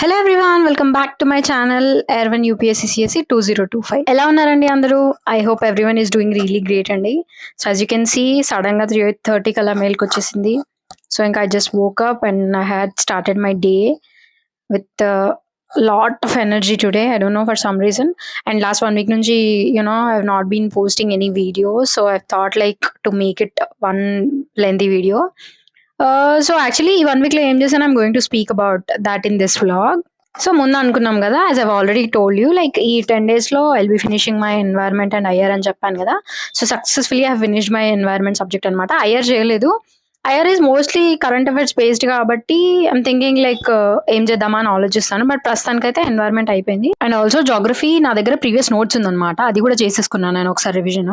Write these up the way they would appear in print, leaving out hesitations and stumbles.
Hello everyone, welcome back to my channel ఎర్వన్ UPSC CSC 2025. ఎలా ఉన్నారండి అందరూ? I hope everyone is doing really great అండి. So as you can see, sudden గా 3:30 కల్లా మెయిల్కి వచ్చేసింది. సో ఇంకా I just woke up and I had started my day with lot of energy today. I don't know for some reason. And last 1 week నుంచి I have not been posting any video. So I thought like to make it one lengthy video. So actually ఈ 1 week లో ఏం చేశాను, I'm going to speak about that in this vlog. So ముందు అనుకున్నాం కదా, as I've already told you, like ఈ 10 days లో I'll be finishing my environment and IR అని చెప్పాను కదా. So successfully I finished my environment subject అనమాట. IR చేయలేదు. IR is mostly current affairs based కాబట్టి ఐమ్ థింకింగ్ లైక్ ఏం చేద్దామా అని ఆలోచిస్తాను. బట్ ప్రస్తుతానికైతే ఎన్వైర్న్మెంట్ అయిపోయింది. అండ్ ఆల్సో జాగ్రఫీ నా దగ్గర ప్రీవియస్ నోట్స్ ఉందన్నమాట, అది కూడా చేసేసుకున్నాను నేను ఒకసారి రివిజన్.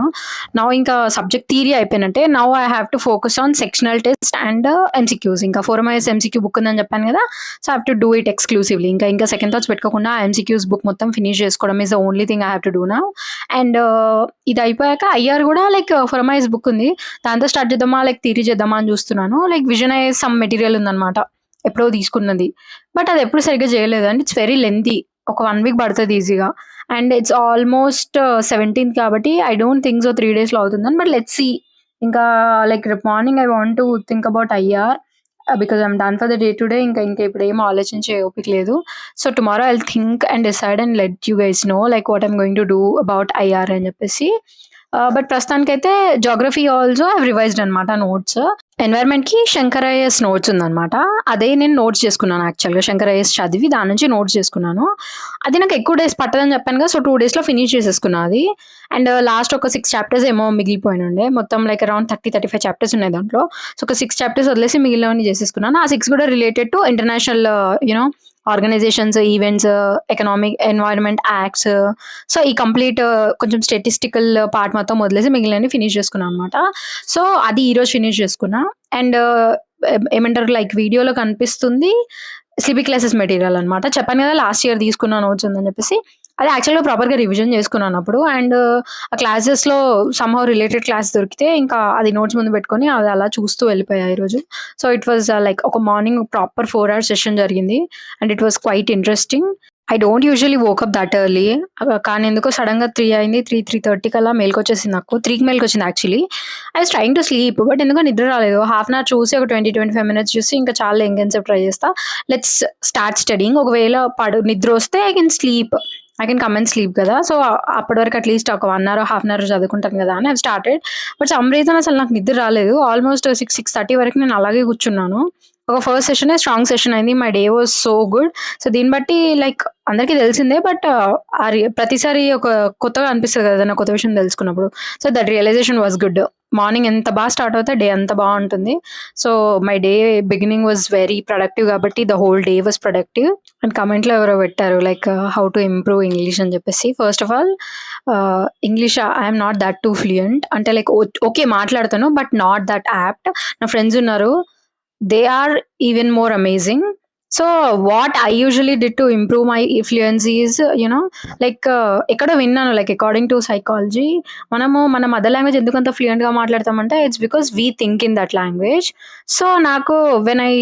నా ఇంకా సబ్జెక్ట్ థియరీ అయిపోయినట్టే. Now I have to focus on sectional test and MCQs. ఇంకా 4 MIS ఎంసీక్యూ బుక్ ఉందని చెప్పాను కదా. So I have to do it exclusively. ఇంకా సెకండ్ థాట్స్ పెట్టుకోకుండా ఎంసీక్యూస్ బుక్ మొత్తం ఫినిష్ చేసుకోవడం is the only thing I have to do now. And ఇది అయిపోయాక ఐఆర్ కూడా లైక్ 4 MIS బుక్ ఉంది, దాంతో స్టార్ట్ చేద్దామా లైక్ థియరీ చేద్దామా అని చూస్తున్నాను. లైక్ విజన్ అయ్యే సమ్ మెటీరియల్ ఉందన్నమాట, ఎప్పుడో తీసుకున్నది. బట్ అది ఎప్పుడు సరిగ్గా చేయలేదు అండ్ ఇట్స్ వెరీ లెంతీ. ఒక 1 week పడుతుంది ఈజీగా. అండ్ ఇట్స్ ఆల్మోస్ట్ 17th కాబట్టి I don't think so 3 days లో అవుతుందని. But let's see. ఇంకా లైక్ రేపు morning I want to think about IR because I'm done for the day today. ఇంకా ఇప్పుడు ఏం ఆలోచించే ఓపిక లేదు. So tomorrow I think and decide and let you guys know like what I'm going to do about IR అని చెప్పేసి. But ప్రస్తుతానికైతే geography also I've revised అనమాట నోట్స్. ఎన్వైర్న్మెంట్ కి శంకరయ్యస్ నోట్స్ ఉందన్నమాట, అదే నేను నోట్స్ చేసుకున్నాను. యాక్చువల్గా శంకరయ్యస్ చదివి దాని నుంచి నోట్స్ చేసుకున్నాను. అది నాకు ఎక్కువ డేస్ పట్టదని చెప్పాను కదా, సో 2 days లో ఫినిష్ చేసేసుకున్నాను అది. అండ్ లాస్ట్ ఒక 6 chapters ఏమో మిగిలిపోయి ఉండే. మొత్తం లైక్ అరౌండ్ 30-35 chapters ఉన్నాయి దాంట్లో. సో ఒక 6 chapters వదిలేసి మిగిలినవన్నీ చేసేసుకున్నాను. ఆ 6 కూడా related to international organisations, events, economic, environment acts. So ఈ కంప్లీట్ కొంచెం స్టాటిస్టికల్ పార్ట్ మొత్తం వదిలేసి మిగిలినవి ఫినిష్ చేసుకున్నాను అనమాట. సో అది ఈరోజు ఫినిష్ చేసుకున్నా. అండ్ ఏమంటారు లైక్ వీడియోలో కనిపిస్తుంది స్లీపీ క్లాసెస్ మెటీరియల్ అనమాట. చెప్పాను కదా లాస్ట్ ఇయర్ తీసుకున్న నోట్స్ ఉందని చెప్పేసి. అది యాక్చువల్గా ప్రాపర్గా రివిజన్ చేసుకున్నాను అప్పుడు. అండ్ ఆ క్లాసెస్లో సమ్హౌ రిలేటెడ్ క్లాస్ దొరికితే ఇంకా అది నోట్స్ ముందు పెట్టుకొని అది అలా చూస్తూ వెళ్ళిపోయా ఈరోజు. సో ఇట్ వాజ్ లైక్ ఒక మార్నింగ్ ప్రాపర్ 4 hours సెషన్ జరిగింది and it was quite interesting. I don't usually woke up that early, కానీ ఎందుకో సడన్ గా 3 అయింది. 3:30 కల్లా మెయిల్కి వచ్చేసింది నాకు. 3కి మెయిల్కి వచ్చింది actually. I was trying to sleep but ఎందుకో నిద్ర రాలేదు. హాఫ్ అన్ అవర్ చూసి ఒక 20-25 minutes చూసి ఇంకా చాలా ఇంకెన్సేపు ట్రై చేస్తా, లెట్స్ స్టార్ట్ స్టడీయింగ్. ఒకవేళ నిద్ర వస్తే I can come and sleep కదా. సో అప్పటి వరకు అట్లీస్ట్ ఒక 1 hour, హాఫ్ అన్ అవర్ చదువుకుంటాను కదా అని I started. But some reason అసలు నాకు నిద్ర రాలేదు. ఆల్మోస్ట్ 6-6:30 వరకు నేను అలాగే కూర్చున్నాను. ఒక ఫస్ట్ సెషన్ స్ట్రాంగ్ సెషన్ అయింది. My day was so good. So దీన్ని బట్టి లైక్ అందరికీ తెలిసిందే, బట్ ప్రతిసారి ఒక కొత్తగా అనిపిస్తుంది కదా నా కొత్త విషయం తెలుసుకున్నప్పుడు. So that realization was good. Morning ఎంత బాగా స్టార్ట్ అవుతే డే అంత బాగుంటుంది. So my day beginning was very productive కాబట్టి the whole day was productive. And కమెంట్లో ఎవరో పెట్టారు like how to improve English అని చెప్పేసి. First of all English I'm not that too fluent. అంటే లైక్ ఓకే మాట్లాడతాను బట్ నాట్ దట్ యాప్ట్. నా friends ఉన్నారు, they are even more amazing. So what I usually did to improve my fluency is like ఎక్కడో విన్నాను like according to psychology మనము మన mother language ఎందుకు అంత ఫ్లూయెంట్గా మాట్లాడతామంటే it's because we think in that language. So నాకు when I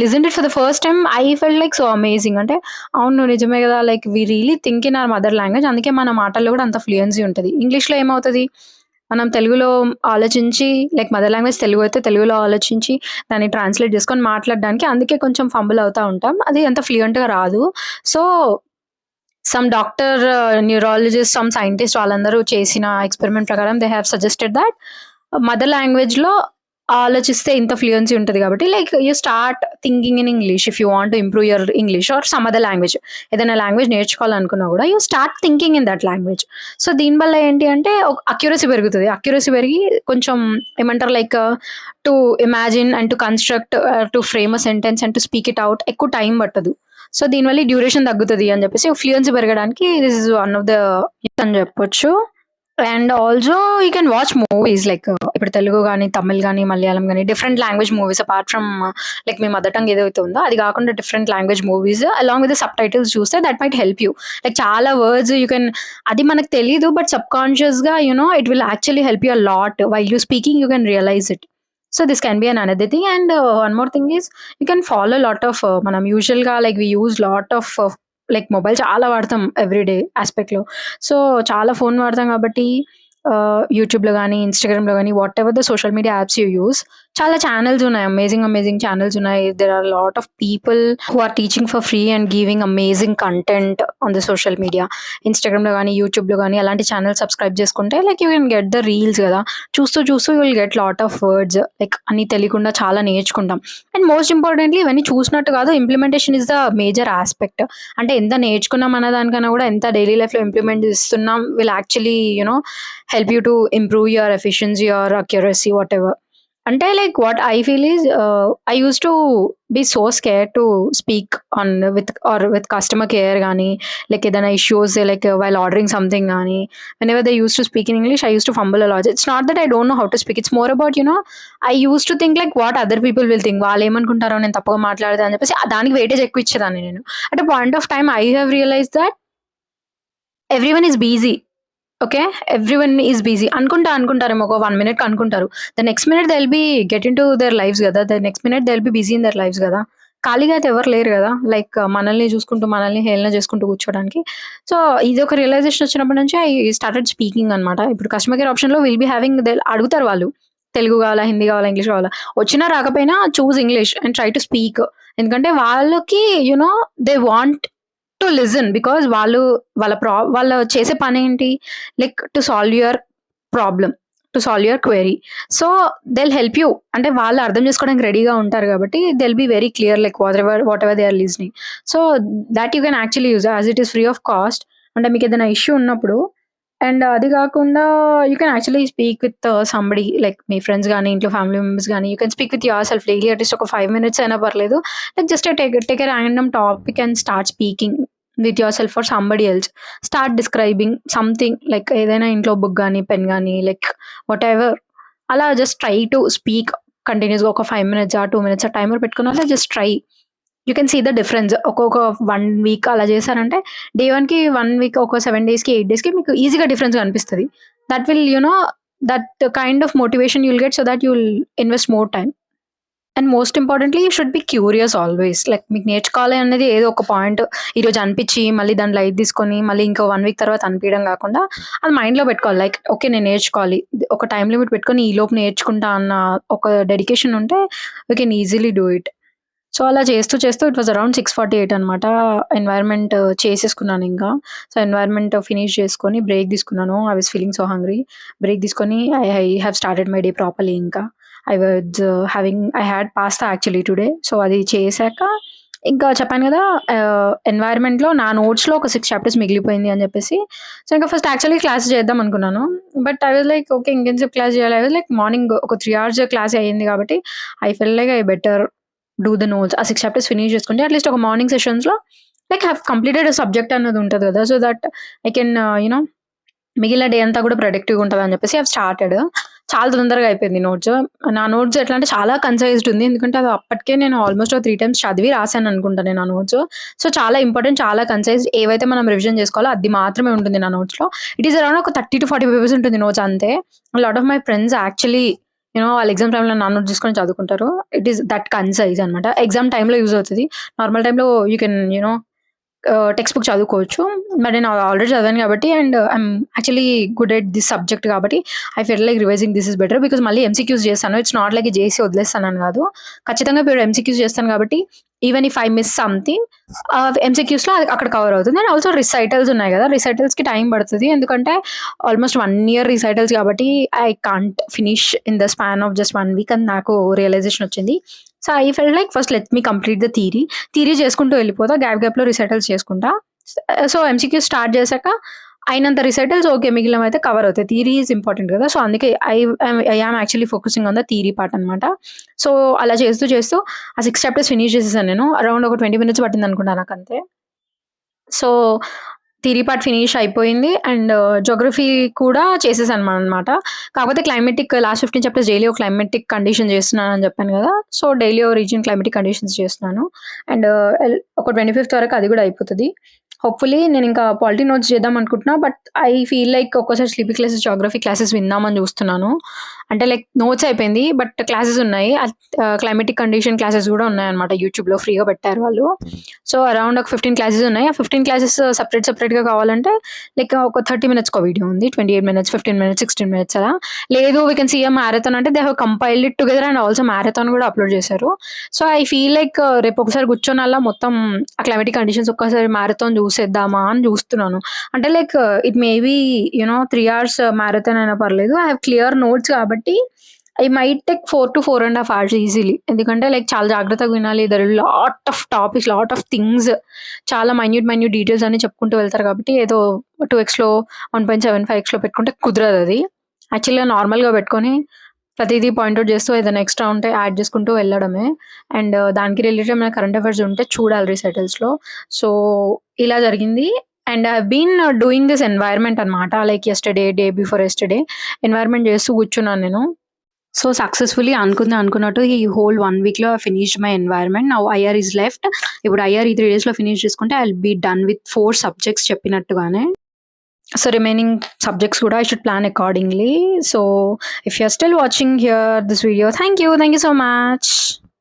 listen it for the first time I felt like so amazing. అంటే అవును నిజమే కదా, like we really think in our mother language, అందుకే మన మాటల్లో కూడా అంత ఫ్లూయెన్సీ ఉంటుంది. ఇంగ్లీష్లో ఏమవుతుంది, మనం తెలుగులో ఆలోచించి లైక్ మదర్ లాంగ్వేజ్ తెలుగు అయితే తెలుగులో ఆలోచించి దాన్ని ట్రాన్స్లేట్ చేసుకొని మాట్లాడడానికి అందుకే కొంచెం ఫంబుల్ అవుతూ ఉంటాం, అది అంత ఫ్లూయెంట్గా రాదు. So some doctor, neurologist, some scientist వాళ్ళందరూ చేసిన ఎక్స్పెరిమెంట్ ప్రకారం they have suggested that mother లాంగ్వేజ్లో ఆలోచిస్తే ఇంత ఫ్లూయెన్సీ ఉంటుంది కాబట్టి like you start thinking in English if you want to improve your English are some other language. ఏదైనా లాంగ్వేజ్ నేర్చుకోవాలనుకున్నా కూడా you start thinking in that language. So దీనివల్ల ఏంటి అంటే అక్యురసీ పెరుగుతుంది. అక్యురసీ పెరిగి కొంచెం ఏమంటారు like to imagine and to construct, to frame a sentence and to speak it out ఎక్కువ టైం పట్టదు. సో దీనివల్ల డ్యూరేషన్ తగ్గుతుంది అని చెప్పేసి ఫ్లూయెన్సీ పెరగడానికి this is one of the అని చెప్పొచ్చు. And also you can watch movies like ఇప్పుడు తెలుగు కానీ, తమిళ్ కానీ, మలయాళం కానీ, different language movies apart from like మీ మదర్ టంగ్ ఏదైతే ఉందో అది కాకుండా different language movies along with subtitles చూస్తే that might help you. Like చాలా వర్డ్స్ యూ కెన్, అది మనకు తెలీదు బట్ సబ్ కాన్షియస్గా it will actually help you a lot while you speaking. You can realize it. So this can be an another thing. And one more thing is you can follow lot of మనం యూజువల్‌గా like we use lot of like mobile చాలా వాడతాం everyday ఆస్పెక్ట్‌లో. So చాలా phone వాడతాం కాబట్టి యూట్యూబ్‌లో గానీ, ఇన్‌స్టాగ్రామ్‌లో గానీ whatever the social media apps you use చాలా ఛానెల్స్ ఉన్నాయి. అమేజింగ్ ఛానెల్స్ ఉన్నాయి. There are lot of people who are teaching for free and giving amazing content on the social media. ఇన్‌స్టాగ్రామ్‌లో గానీ, యూట్యూబ్‌లో గానీ అలాంటి ఛానెల్స్ సబ్స్క్రైబ్ చేసుకుంటే like you can get the reels గదా! చూస్తూ you will get lot of words like అన్నీ తెలియకుండా చాలా నేర్చుకుంటాం. అండ్ మోస్ట్ ఇంపార్టెంట్‌లీ ఇవన్నీ చూసినట్టు కాదు, implementation is the major aspect. అంటే ఎంత నేర్చుకున్నాం అన్న దానికన్నా కూడా ఎంత డైలీ లైఫ్‌లో ఇంప్లిమెంట్ చేస్తున్నాం will actually help you to improve your efficiency or accuracy whatever. అంటే like what I feel is I used to be so scared to speak on with customer care గానీ, లైక్ ఏదైనా issues like while ordering something గానీ, whenever they used to speak in English, I used to fumble a lot. It's not that I don't know how to speak. It's more about, I used to think like what other people will think. వాళ్ళేమనుకుంటారో నేను తప్పుగా మాట్లాడతా అని చెప్పేసి దానికి weightage ఎక్కువ ఇచ్చేదాన్ని నేను. At a point of time I have realized that everyone is busy. Okay. Everyone is busy. అనుకుంటారేమో ఒక 1 మినిట్‌కి అనుకుంటారు. The next minute they will be get into their lives గదా! The next minute they will be busy in their lives గదా! ఖాళీగా అయితే ఎవరు లేరు గదా! లైక్ మనల్ని చూసుకుంటూ, మనల్ని హేళన చేసుకుంటూ కూర్చోడానికి. సో, ఇదొక రియలైజేషన్ వచ్చినప్పటి నుంచి ఐ స్టార్టెడ్ స్పీకింగ్ అనమాట. ఇప్పుడు కస్టమర్ కేర్ ఆప్షన్‌లో విల్ బి హావింగ్ అడుగుతారు వాళ్ళు. తెలుగు కావాలా? హిందీ కావాలా? ఇంగ్లీష్ కావాలా? వచ్చినా రాకపోయినా choose English and try to speak. ఎందుకంటే వాళ్ళకి they want to listen because వాళ్ళు చేసే పనేంటి? Like to solve your problem, to solve your query. So, they will help you. అంటే వాళ్ళు అర్థం చేసుకోవడానికి రెడీగా ఉంటారు కాబట్టి they will be very clear like whatever they are listening. So, that you can actually use as it is free of cost. అంటే మీకేదైనా issue ఉన్నప్పుడు అండ్ అది కాకుండా you can actually speak with somebody like మీ friends గానీ, ఇంట్లో family members గానీ, you can speak with yourself daily at least ఒక 5 మినిట్స్ అయినా పర్లేదు. Like just take a random topic and start speaking with yourself or somebody else. Start describing something like ఏదైనా ఇంట్లో book గానీ, pen గానీ like whatever. అలా just try to speak కంటిన్యూస్‌గా ఒక 5 మినిట్సా, 2 మినిట్సా టైమర్ పెట్టుకుని అలా just try. You can see the difference. ఒక్కొక్క 1 వీక్ అలా చేశారంటే డే 1కి 1 వీక్ ఒక 7 డేస్‌కి, 8 డేస్‌కి మీకు ఈజీగా డిఫరెన్స్ కనిపిస్తది. That will that kind of motivation you will get so that you will invest more time. And most importantly you should be curious always. Like మీకు నేర్చుకోవాలి అనేది ఏదో ఒక పాయింట్ ఈరోజు అనిపిచ్చి మళ్ళీ దాన్ని లైట్ తీసుకొని మళ్ళీ ఇంకో 1 వీక్ తర్వాత అనిపియడం కాకుండా అది మైండ్‌లో పెట్టుకోవాలి. లైక్ ఓకే నేను నేర్చుకోవాలి. ఒక టైమ్ లిమిట్ పెట్టుకొని ఈలోపు నేర్చుకుంటా అన్న ఒక డెడికేషన్ ఉంటే we can easily do it. So, అలా చేస్తూ ఇట్ వాస్ అరౌండ్ 6:48 అనమాట. ఎన్వైర్న్‌మెంట్ చేసేసుకున్నానింకా. సో, ఎన్వైర్న్‌మెంట్ ఫినిష్ చేసుకొని బ్రేక్ తీసుకున్నాను. I was feeling so hungry. Break తీసుకొని I have started my day ప్రాపర్‌లీ ఇంకా. I had pasta actually today. So, అది చేశాక ఇంకా చెప్పాను గదా! ఎన్వైర్న్‌మెంట్‌లో నా నోట్స్‌లో ఒక 6 చాప్టర్స్ మిగిలిపోయింది అని చెప్పేసి. సో, ఇంకా ఫస్ట్ యాక్చువల్లీ క్లాస్ చేద్దాం అనుకున్నాను. But I was like okay ఇంకెంతసేపు క్లాస్ చేయాలి. ఐ వాస్ లైక్ మార్నింగ్ ఒక 3 అవర్స్ క్లాస్ అయింది కాబట్టి I felt like I better do the notes. ఆ 6 చాప్టర్స్ ఫినిష్ చేసుకుంటే అట్‌లీస్ట్ ఒక మార్నింగ్ సెషన్స్‌లో లైక్ హావ్ కంప్లీటెడ్ సబ్జెక్ట్ అన్నది ఉంటది గదా! సో దట్ ఐ కెన్ మిగిలిన డే అంతా కూడా ప్రొడక్టివ్‌గా ఉంటదని చెప్పేసి ఐ హావ్ స్టార్టెడ్. చాలా తొందరగా అయిపోయింది నోట్స్. నా నోట్స్ ఎట్లా అంటే చాలా కన్సైజ్డ్ ఉంది. ఎందుకంటే అది అప్పటికే నేను ఆల్మోస్ట్ ఒక 3 టైమ్స్ చదివి రాసాను అనుకుంటా నేను ఆ నోట్స్. సో, చాలా ఇంపార్టెంట్, చాలా కన్సైజ్డ్. ఏవైతే మనం రివిజన్ చేసుకోవాలో అది మాత్రమే ఉంటుంది నా నోట్స్‌లో. ఇట్ ఈస్ అరౌండ్ ఒక 30-40 పేపర్స్ ఉంటుంది నోట్స్ అంతే. Lot of my friends actually వాళ్ళ ఎగ్జామ్ టైమ్‌లో నా నోట్స్ తీసుకొని చదువుకుంటారు. ఇట్ ఈస్ దట్ కన్సైజ్ అనమాట. ఎగ్జామ్ టైమ్‌లో యూజ్ అవుతది. నార్మల్ టైమ్‌లో యూ కెన్ టెక్స్ట్ బుక్ చదువుకోవచ్చు. బట్ నేను ఆల్రెడీ చదివాను కాబట్టి and I'm actually good at this subject కాబట్టి I felt like revising this is better because మళ్ళీ ఎంసీక్యూస్ చేస్తాను. ఇట్స్ నాట్ లైక్ చేసి వదిలేస్తానని కాదు. ఖచ్చితంగా ఇప్పుడు ఎంసీక్యూస్ చేస్తాను కాబట్టి even if I miss something ఎంసీక్యూస్‌లో అది అక్కడ కవర్ అవుతుంది. అండ్ ఆల్సో రిసైటల్స్ ఉన్నాయి కదా! రిసైటల్స్‌కి టైం పడుతది. ఎందుకంటే ఆల్మోస్ట్ 1 ఇయర్ రిసైటల్స్ కాబట్టి I can't finish in the span of just 1 week అని నాకు రియలైజేషన్ వచ్చింది. So, I felt like first let me complete the theory. Theory చేసుకుంటూ వెళ్ళిపోతా. గ్యాప్‌లో రిసైటల్స్ చేసుకుంటా. సో, ఎంసీక్యూస్ స్టార్ట్ చేశాక అయినంత రిసైటల్స్ ఓకే. మిగిలినవైతే కవర్ అవుతాయి. థియరీ ఈజ్ ఇంపార్టెంట్ కదా! సో, అందుకే I am actually focusing on the theory part అనమాట. సో, అలా చేస్తూ ఆ 6 చాప్టర్స్ ఫినిష్ చేసేసాను నేను. అరౌండ్ ఒక 20 మినిట్స్ పట్టిందనుకుంటా నాకంతే. సో, థియరీ పార్ట్ ఫినిష్ అయిపోయింది. అండ్ జియోగ్రఫీ కూడా చేసేసాననమాట. కాకపోతే క్లైమాటిక్ లాస్ట్ 15 చాప్టర్స్ డైలీ ఒక క్లైమాటిక్ కండిషన్ చేస్తున్నానని చెప్పాను కదా! సో, డైలీ ఓ రీజియన్ క్లైమాటిక్ కండిషన్స్ చేస్తున్నాను. అండ్ ఒక 25థ్ వరకు అది కూడా అయిపోతది. హోప్‌ఫుల్లీ నేనింకా పాలిటీ నోట్స్ చేద్దాం అనుకుంటున్నా. బట్ ఐ ఫీల్ లైక్ ఒక్కోసారి స్లీపీ క్లాసెస్, జియోగ్రఫీ క్లాసెస్ విందామని చూస్తున్నాను. అంటే లైక్ నోట్స్ అయిపోయింది. బట్ క్లాసెస్ ఉన్నాయి. క్లైమాటిక్ కండిషన్ క్లాసెస్ కూడా ఉన్నాయన్నమాట. యూట్యూబ్‌లో ఫ్రీగా పెట్టారు వాళ్ళు. సో, అరౌండ్ ఒక 15 క్లాసెస్ ఉన్నాయి. ఆ 15 క్లాసెస్ సెపరేట్‌గా కావాలంటే లైక్ ఒక 30 మినిట్స్‌కో వీడియో ఉంది. 28 మినిట్స్, 15 మినిట్స్, 16 మినిట్స్ అలా. లేదు we can see a marathon అంటే they have compiled it together and also marathon కూడా అప్‌లోడ్ చేశారు. సో, ఐ ఫీల్ లైక్ రేపు ఒకసారి కూర్చొని అలా మొత్తం ఆ క్లైమాటిక్ కండిషన్స్ ఒక్కసారి మ్యారథాన్ చూసేద్దామా అని చూస్తున్నాను. అంటే like it may be 3 hours marathon అయినా పర్లేదు. ఐ హావ్ క్లియర్ నోట్స్ కాబట్టి I might take 4-4.5 hours easily. ఎందుకంటే లైక్ చాలా జాగ్రత్తగా వినాలి. There are lot of topics, lot of things, చాలా మైన్యూట్ డీటెయిల్స్ అన్ని చెప్పుకుంటూ వెళ్తారు కాబట్టి ఏదో 2xలో 1.75xలో పెట్టుకుంటే కుదరదది. యాక్చువల్‌గా నార్మల్‌గా పెట్టుకొని ప్రతీదీ పాయింట్ ఔట్ చేస్తూ ఏదైనా ఎక్స్‌ట్రా ఉంటే యాడ్ చేసుకుంటూ వెళ్ళడమే. అండ్ దానికి రిలేటెడ్ ఏమైనా కరెంట్ అఫైర్స్ ఉంటే చూడాలి రిసైటల్స్‌లో. సో, ఇలా జరిగింది. And I have been doing this environment అనమాట. Like day before yesterday environment చేస్తూ కూర్చున్నాను నేను. సో, సక్సెస్‌ఫుల్లీ అనుకున్నట్టు ఈ హోల్ 1 వీక్‌లో I finished my environment. Now IR is left. ఇప్పుడు ఐఆర్ ఈ 3 డేస్‌లో ఫినిష్ చేసుకుంటే I will be done with 4 subjects చెప్పినట్టుగానే. సో, రిమైనింగ్ సబ్జెక్ట్స్ కూడా I should plan accordingly. So, if you are still watching here this video, thank you so much.